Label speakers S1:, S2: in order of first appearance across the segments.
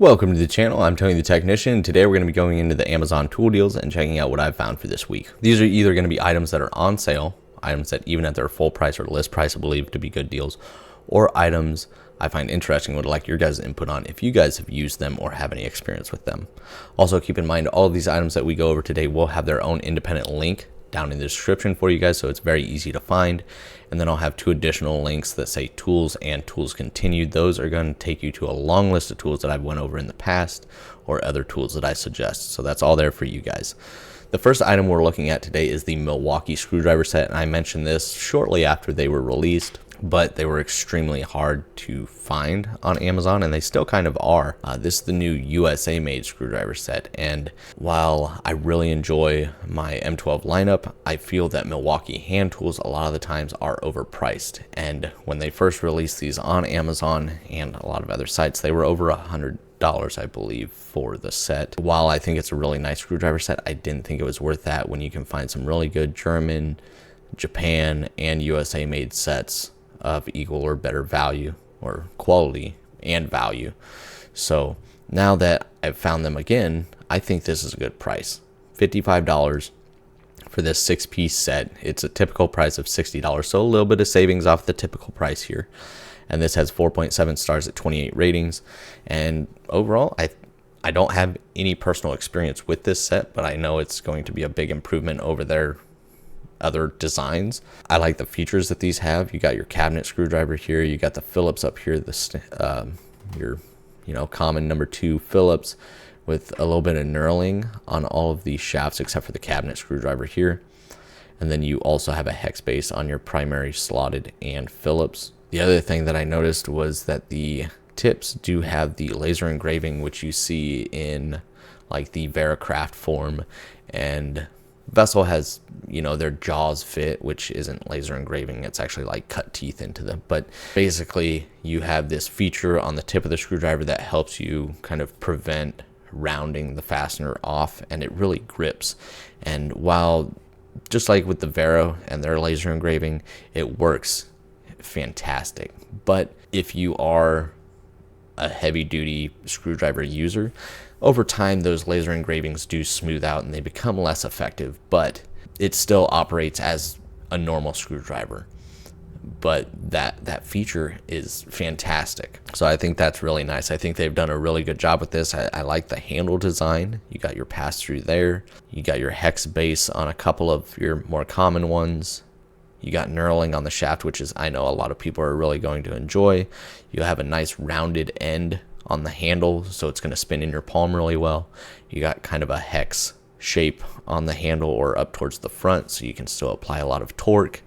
S1: Welcome to the channel. I'm Tony the Technician. Today we're going to be going into the Amazon tool deals and checking out what I've found for this week. These are either going to be items that are on sale, items that even at their full price or list price I believe to be good deals, or items I find interesting and would like your guys' input on if you guys have used them or have any experience with them. Also keep in mind all of these items that we go over today will have their own independent link down in the description for you guys, so it's very easy to find. And then I'll have two additional links that say tools and tools continued. Those are going to take you to a long list of tools that I've went over in the past or other tools that I suggest. So that's all there for you guys. The first item we're looking at today is the Milwaukee screwdriver set, and I mentioned this shortly after they were released, but they were extremely hard to find on Amazon, and they still kind of are. This is the new USA made screwdriver set, and while I really enjoy my M12 lineup, I feel that Milwaukee hand tools a lot of the times are overpriced. And when they first released these on Amazon and a lot of other sites, they were over $100, I believe, for the set. While I think it's a really nice screwdriver set, I didn't think it was worth that when you can find some really good German, Japan, and USA made sets of equal or better value or quality and value. So now that I've found them again, I think this is a good price. $55 for this 6-piece set. It's a typical price of $60, so a little bit of savings off the typical price here. And this has 4.7 stars at 28 ratings. And overall, I don't have any personal experience with this set, but I know it's going to be a big improvement over their other designs. I like the features that these have. You got your cabinet screwdriver here, you got the Phillips up here, your common number 2 Phillips with a little bit of knurling on all of these shafts except for the cabinet screwdriver here. And then you also have a hex base on your primary slotted and Phillips. The other thing that I noticed was that the tips do have the laser engraving, which you see in like the Veracraft form, and Vessel has, their jaws fit, which isn't laser engraving. It's actually like cut teeth into them. But basically, you have this feature on the tip of the screwdriver that helps you kind of prevent rounding the fastener off, and it really grips. And while, just like with the Vero and their laser engraving, it works fantastic. But if you are a heavy-duty screwdriver user, over time those laser engravings do smooth out and they become less effective, but it still operates as a normal screwdriver. But that feature is fantastic, so I think that's really nice. I think they've done a really good job with this. I like the handle design. You got your pass-through there, you got your hex base on a couple of your more common ones. You got knurling on the shaft, which is, I know, a lot of people are really going to enjoy. You have a nice rounded end on the handle, so it's going to spin in your palm really well. You got kind of a hex shape on the handle or up towards the front, so you can still apply a lot of torque.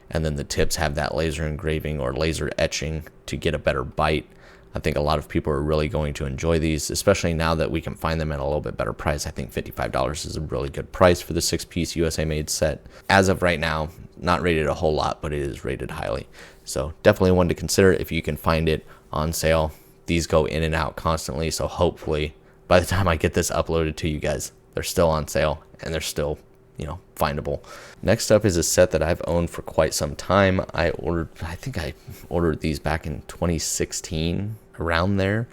S1: And then the tips have that laser engraving or laser etching to get a better bite. I think a lot of people are really going to enjoy these, especially now that we can find them at a little bit better price. I think $55 is a really good price for the 6-piece USA made set. As of right now, not rated a whole lot, but it is rated highly. So definitely one to consider if you can find it on sale. These go in and out constantly, so hopefully by the time I get this uploaded to you guys, they're still on sale and they're still, findable. Next up is a set that I've owned for quite some time. I think I ordered these back in 2016, around there,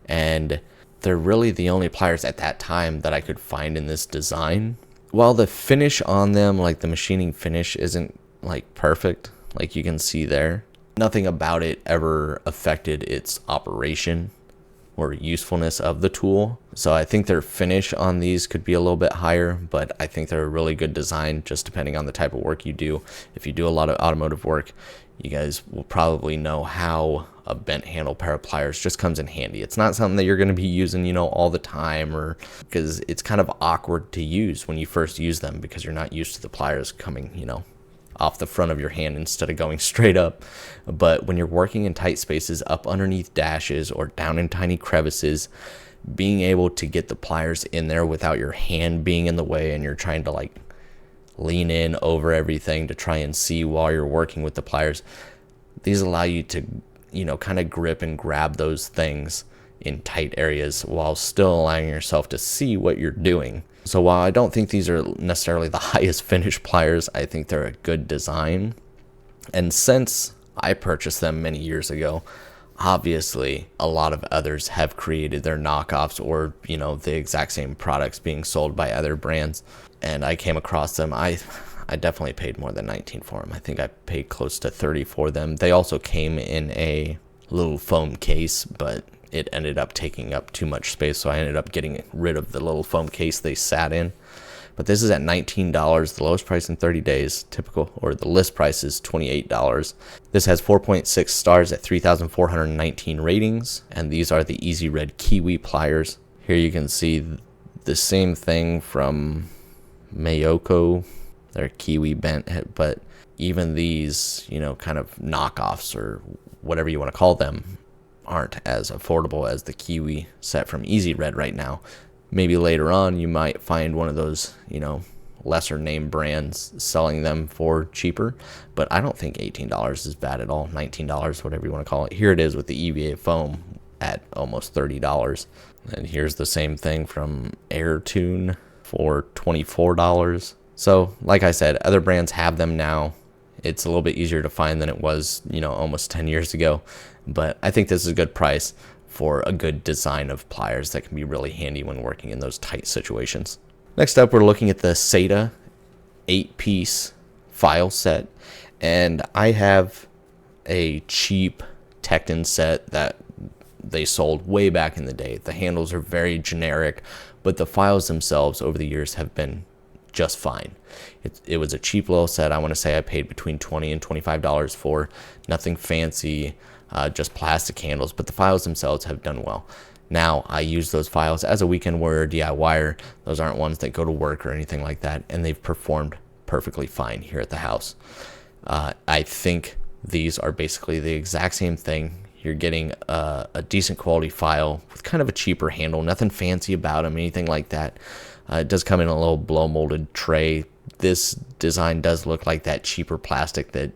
S1: and they're really the only pliers at that time that I could find in this design. While the finish on them, like the machining finish, isn't like perfect, like you can see there, nothing about it ever affected its operation or usefulness of the tool. So I think their finish on these could be a little bit higher, but I think they're a really good design, just depending on the type of work you do. If you do a lot of automotive work, you guys will probably know how a bent handle pair of pliers just comes in handy. It's not something that you're going to be using, all the time, or because it's kind of awkward to use when you first use them because you're not used to the pliers coming, off the front of your hand instead of going straight up. But when you're working in tight spaces, up underneath dashes or down in tiny crevices, being able to get the pliers in there without your hand being in the way and you're trying to like lean in over everything to try and see while you're working with the pliers, these allow you to kind of grip and grab those things in tight areas while still allowing yourself to see what you're doing. So while I don't think these are necessarily the highest finish pliers, I think they're a good design. And since I purchased them many years ago, obviously a lot of others have created their knockoffs or, the exact same products being sold by other brands. And I came across them. I definitely paid more than 19 for them. I think I paid close to 30 for them. They also came in a little foam case, but it ended up taking up too much space, so I ended up getting rid of the little foam case they sat in. But this is at $19, the lowest price in 30 days, typical, or the list price is $28. This has 4.6 stars at 3,419 ratings, and these are the Easy Red Kiwi pliers. Here you can see the same thing from Milwaukee. They're kiwi bent, but even these, kind of knockoffs or whatever you want to call them aren't as affordable as the kiwi set from Easy Red right now. Maybe later on you might find one of those, lesser name brands selling them for cheaper, but I don't think $18 is bad at all. $19, whatever you want to call it. Here it is with the EVA foam at almost $30. And here's the same thing from Airtune for $24. So, like I said, other brands have them now. It's a little bit easier to find than it was, almost 10 years ago. But I think this is a good price for a good design of pliers that can be really handy when working in those tight situations. Next up, we're looking at the Sata 8-piece file set. And I have a cheap Tekton set that they sold way back in the day. The handles are very generic, but the files themselves over the years have been just fine. It was a cheap little set. I want to say I paid between $20 and $25 for. Nothing fancy, just plastic handles, but the files themselves have done well. Now, I use those files as a weekend warrior DIYer. Those aren't ones that go to work or anything like that, and they've performed perfectly fine here at the house. I think these are basically the exact same thing. You're getting a decent quality file with kind of a cheaper handle, nothing fancy about them, anything like that. It does come in a little blow molded tray. This design does look like that cheaper plastic that,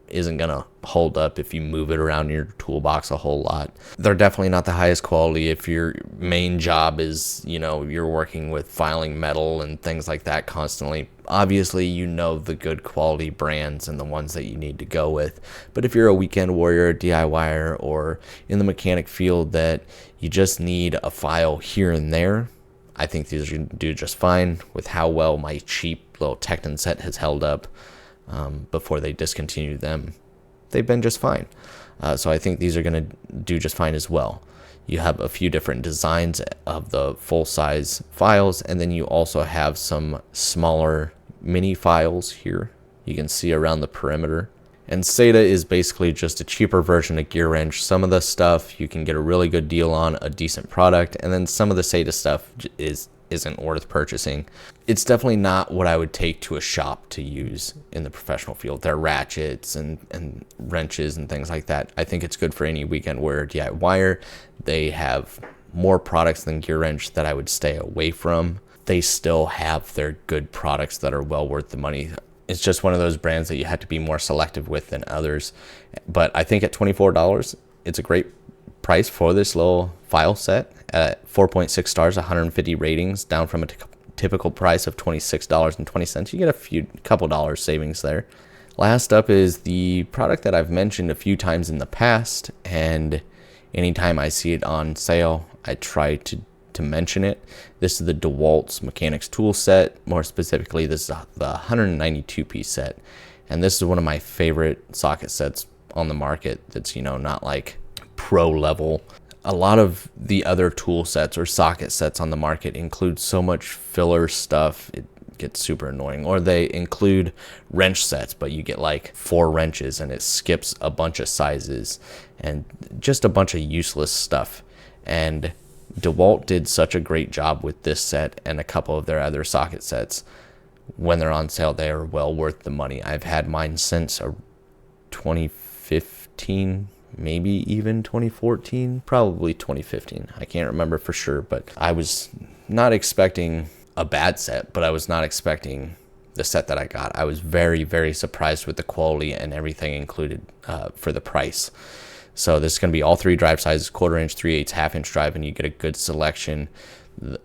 S1: isn't going to hold up if you move it around your toolbox a whole lot. They're definitely not the highest quality if your main job is, you're working with filing metal and things like that constantly. Obviously, the good quality brands and the ones that you need to go with. But if you're a weekend warrior, DIYer, or in the mechanic field that you just need a file here and there, I think these are do just fine with how well my cheap little Tekton set has held up before they discontinued them. They've been just fine. So I think these are going to do just fine as well. You have a few different designs of the full-size files, and then you also have some smaller mini files here. You can see around the perimeter. And Sata is basically just a cheaper version of Gear Wrench. Some of the stuff you can get a really good deal on, a decent product, and then some of the Sata stuff isn't worth purchasing. It's definitely not what I would take to a shop to use in the professional field. They're ratchets and wrenches and things like that. I think it's good for any weekend warrior DIYer. They have more products than Gear Wrench that I would stay away from. They still have their good products that are well worth the money. It's just one of those brands that you have to be more selective with than others. But I think at $24, it's a great price for this little file set at 4.6 stars, 150 ratings, down from a typical price of $26.20. You get a couple dollars savings there. Last up is the product that I've mentioned a few times in the past, and anytime I see it on sale, I try to mention it. This is the Dewalt's mechanics tool set. More specifically, this is the 192-piece set, and this is one of my favorite socket sets on the market. That's not like pro level. A lot of the other tool sets or socket sets on the market include so much filler stuff, it gets super annoying. Or they include wrench sets, but you get like 4 wrenches and it skips a bunch of sizes and just a bunch of useless stuff. And Dewalt did such a great job with this set and a couple of their other socket sets. When they're on sale, they are well worth the money. I've had mine since 2015, maybe even 2014, probably 2015. I can't remember for sure, but I was not expecting a bad set, but I was not expecting the set that I got. I was very, very surprised with the quality and everything included for the price. So this is going to be all 3 drive sizes, 1/4 inch, 3/8, 1/2 inch drive, and you get a good selection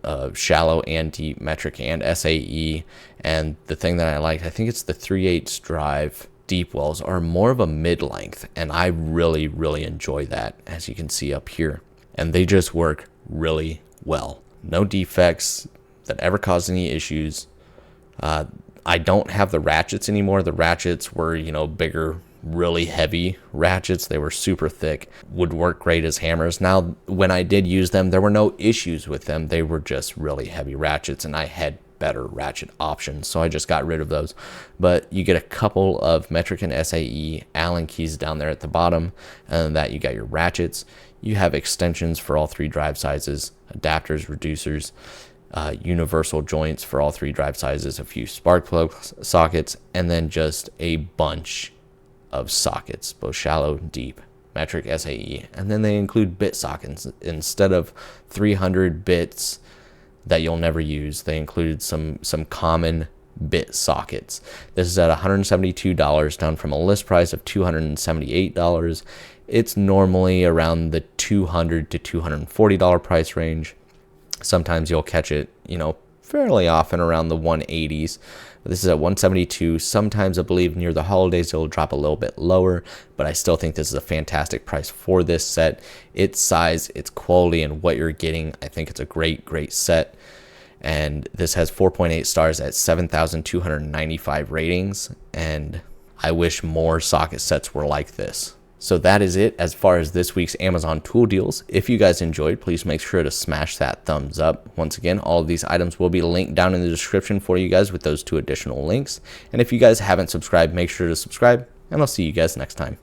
S1: of shallow and deep, metric and SAE. And the thing that I like, I think it's the 3/8 drive deep wells are more of a mid-length, and I really, really enjoy that, as you can see up here. And they just work really well. No defects that ever caused any issues. I don't have the ratchets anymore. The ratchets were, bigger, really heavy ratchets. They were super thick, would work great as hammers. Now, when I did use them, there were no issues with them. They were just really heavy ratchets, and I had better ratchet options, so I just got rid of those. But you get a couple of metric and SAE Allen keys down there at the bottom, and that you got your ratchets. You have extensions for all 3 drive sizes, adapters, reducers, universal joints for all 3 drive sizes, a few spark plug sockets, and then just a bunch of sockets, both shallow, deep, metric, SAE. And then they include bit sockets. Instead of 300 bits that you'll never use, they included some common bit sockets. This is at $172, down from a list price of $278. It's normally around the $200 to $240 price range. Sometimes you'll catch it, fairly often around the 180s. But this is at 172. Sometimes I believe near the holidays it'll drop a little bit lower, but I still think this is a fantastic price for this set. Its size, its quality, and what you're getting, I think it's a great, great set. And this has 4.8 stars at 7,295 ratings, and I wish more socket sets were like this. So that is it as far as this week's Amazon tool deals. If you guys enjoyed, please make sure to smash that thumbs up. Once again, all of these items will be linked down in the description for you guys with those 2 additional links. And if you guys haven't subscribed, make sure to subscribe, and I'll see you guys next time.